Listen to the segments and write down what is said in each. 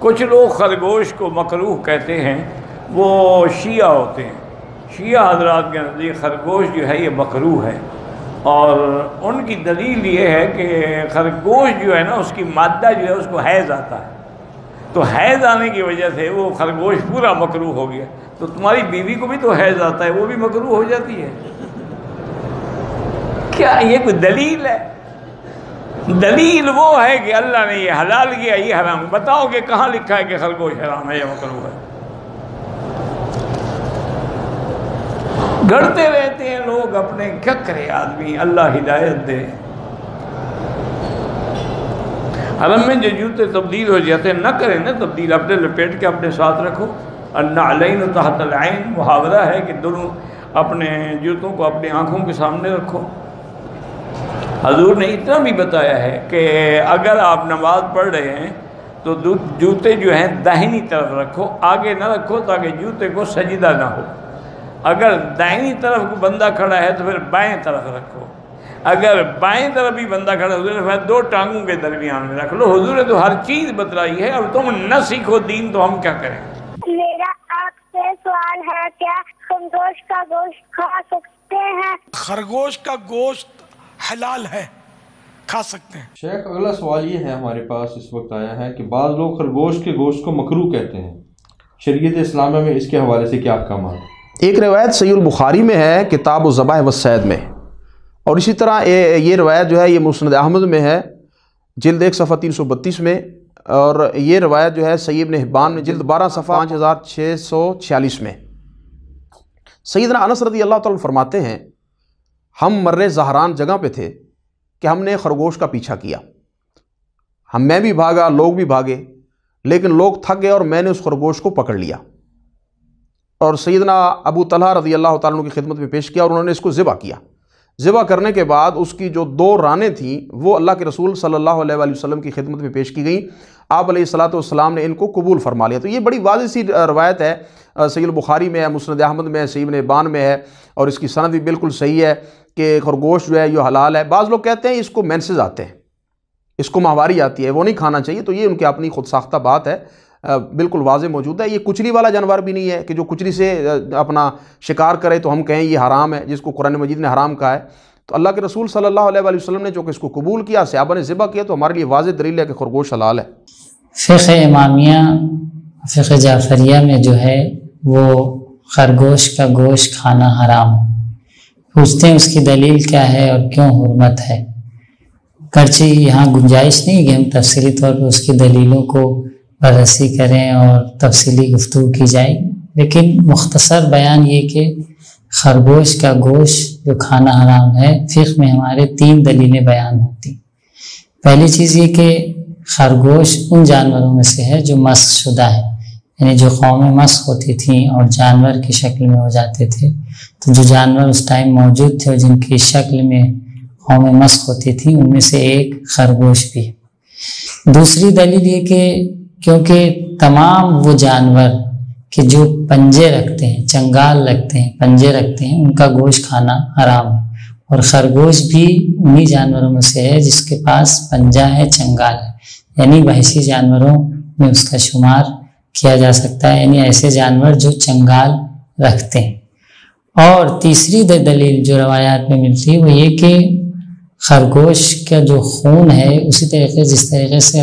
کچھ لوگ خرگوش کو مکروہ کہتے ہیں، وہ شیعہ ہوتے ہیں۔ شیعہ حضرات کے نزدیک خرگوش جو ہے یہ مکروہ ہے، اور ان کی دلیل یہ ہے کہ خرگوش جو ہے نا اس کی مادہ جو ہے اس کو حیض آتا ہے، تو حیض آنے کی وجہ سے وہ خرگوش پورا مکروہ ہو گیا۔ تو تمہاری بیوی کو بھی تو حیض آتا ہے، وہ بھی مکروہ ہو جاتی ہے؟ کیا یہ کوئی دلیل ہے؟ دلیل وہ ہے کہ اللہ نے یہ حلال کیا، یہ حرام۔ بتاؤ کہ کہاں لکھا ہے کہ خرگوش حرام ہے یا مکروہ ہے؟ گڑتے رہتے ہیں لوگ اپنے، کیا کرے آدمی، اللہ ہدایت دے۔ حرم میں جو جوتے تبدیل ہو جاتے ہیں، نہ کریں نا تبدیل، اپنے لپیٹ کے اپنے ساتھ رکھو۔ النعلین تحت العین، محاورہ ہے کہ دونوں اپنے جوتوں کو اپنی آنکھوں کے سامنے رکھو۔ حضور نے اتنا بھی بتایا ہے کہ اگر آپ نماز پڑھ رہے ہیں تو جوتے جو ہیں داہنی طرف رکھو، آگے نہ رکھو تاکہ جوتے کو سجدہ نہ ہو۔ اگر دائنی طرف کو بندہ کھڑا ہے تو پھر بائیں طرف رکھو، اگر بائیں طرف بھی بندہ کھڑا ہے حضور نے دو ٹانگوں کے درمیان میں رکھ لو۔ حضور نے تو ہر چیز بتلائی ہے، اب تم نہ سیکھو دین تو ہم کیا کریں؟ میرا آپ سے سوال ہے، کیا خرگوش کا گوشت کھا سکتے ہیں؟ خرگوش کا گوشت حلال ہے، کھا سکتے ہیں۔ شیخ اگلا سوال یہ ہے ہمارے پاس اس وقت آیا ہے کہ بعض لوگ خرگوش کے گوشت کو مکروہ کہتے ہیں، شریعت اسلامیہ میں اس کے حوالے سے کیا احکامات ہیں؟ ایک روایت صحیح البخاری میں ہے کتاب الذبائح والصید میں، اور اسی طرح یہ روایت جو ہے یہ مسند احمد میں ہے جلد 1 صفحہ 332 میں، اور یہ روایت جو ہے صحیح ابن حبان میں جلد 12 صفحہ 5646 میں۔ سیدنا انس رضی اللہ تعالیٰ فرماتے ہیں ہم مر زہران جگہ پہ تھے کہ ہم نے خرگوش کا پیچھا کیا، میں بھی بھاگا، لوگ بھی بھاگے، لیکن لوگ تھک گئے اور میں نے اس خرگوش کو پکڑ لیا اور سیدنا ابو طلحہ رضی اللہ تعالیٰ عنہ کی خدمت میں پیش کیا، اور انہوں نے اس کو ذبح کیا۔ ذبح کرنے کے بعد اس کی جو 2 رانیں تھیں وہ اللہ کے رسول صلی اللہ علیہ وآلہ وسلم کی خدمت میں پیش کی گئیں، آپ علیہ الصلاۃ والسلام نے ان کو قبول فرما لیا۔ تو یہ بڑی واضح سی روایت ہے، صحیح البخاری میں ہے، مسند احمد میں ہے، صحیح ابن حبان میں ہے، اور اس کی سند بھی بالکل صحیح ہے کہ خرگوش جو ہے یہ حلال ہے۔ بعض لوگ کہتے ہیں اس کو مینسز آتے ہیں، اس کو ماہواری آتی ہے، وہ نہیں کھانا چاہیے، تو یہ ان کی اپنی خود ساختہ بات ہے، بالکل واضح موجود ہے۔ یہ کچلی والا جانور بھی نہیں ہے کہ جو کچلی سے اپنا شکار کرے تو ہم کہیں یہ حرام ہے، جس کو قرآن مجید نے حرام کہا ہے۔ تو اللہ کے رسول صلی اللہ علیہ وآلہ وسلم نے جو کہ اس کو قبول کیا، صحابہ نے ذبح کیا، تو ہمارے لیے واضح دلیل ہے کہ خرگوش حلال ہے۔ فقہ امامیہ، فقہ جعفریہ میں جو ہے وہ خرگوش کا گوشت کھانا حرام، پوچھتے ہیں اس کی دلیل کیا ہے اور کیوں حرمت ہے۔ گرچہ یہاں گنجائش نہیں کہ ہم تفصیلی طور پر اس کی دلیلوں کو بررسی کریں اور تفصیلی گفتگو کی جائے، لیکن مختصر بیان یہ کہ خرگوش کا گوشت جو کھانا حرام ہے، فقہ میں ہمارے 3 دلیلیں بیان ہوتی۔ پہلی چیز یہ کہ خرگوش ان جانوروں میں سے ہے جو مسخ شدہ ہے، یعنی جو قومیں مسخ ہوتی تھیں اور جانور کی شکل میں ہو جاتے تھے، تو جو جانور اس ٹائم موجود تھے اور جن کی شکل میں قومیں مسخ ہوتی تھیں ان میں سے ایک خرگوش بھی ہے۔ دوسری دلیل یہ کہ کیونکہ تمام وہ جانور کہ جو پنجے رکھتے ہیں، چنگال رکھتے ہیں، پنجے رکھتے ہیں، ان کا گوشت کھانا حرام ہے، اور خرگوش بھی انہی جانوروں میں سے ہے جس کے پاس پنجہ ہے، چنگال ہے، یعنی وحشی جانوروں میں اس کا شمار کیا جا سکتا ہے، یعنی ایسے جانور جو چنگال رکھتے ہیں۔ اور تیسری دلیل جو روایات میں ملتی ہے وہ یہ کہ خرگوش کا جو خون ہے، اسی طریقے جس طریقے سے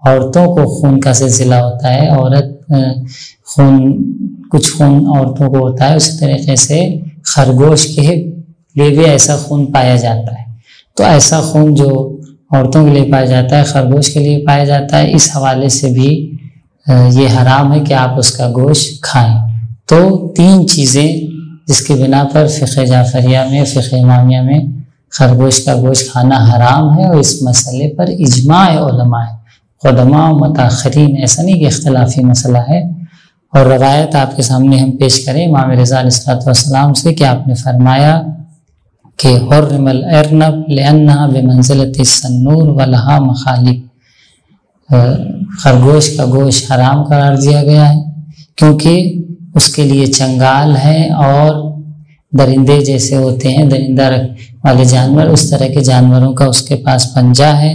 عورتوں کو خون کا سلسلہ ہوتا ہے، کچھ خون عورتوں کو ہوتا ہے، اسی طریقے سے خرگوش کے لیے بھی ایسا خون پایا جاتا ہے۔ تو ایسا خون جو عورتوں کے لیے پایا جاتا ہے، خرگوش کے لیے پایا جاتا ہے، اس حوالے سے بھی یہ حرام ہے کہ آپ اس کا گوشت کھائیں۔ تو 3 چیزیں جس کی بنا پر فقہ جعفریہ میں، فقہ امامیہ میں خرگوش کا گوشت کھانا حرام ہے، اور اس مسئلے پر اجماع علماء ہے، قدماء و متاخرین، ایسا نہیں کہ اختلافی مسئلہ ہے۔ اور روایت آپ کے سامنے ہم پیش کریں امام رضا علیہ السلام سے کہ آپ نے فرمایا کہ حرم الارنب لانها بمنزلۃ السنور ولها مخالب، خرگوش کا گوشت حرام قرار دیا گیا ہے کیونکہ اس کے لیے چنگال ہے، اور درندے جیسے ہوتے ہیں، درندہ والے جانور، اس طرح کے جانوروں کا اس کے پاس پنجہ ہے۔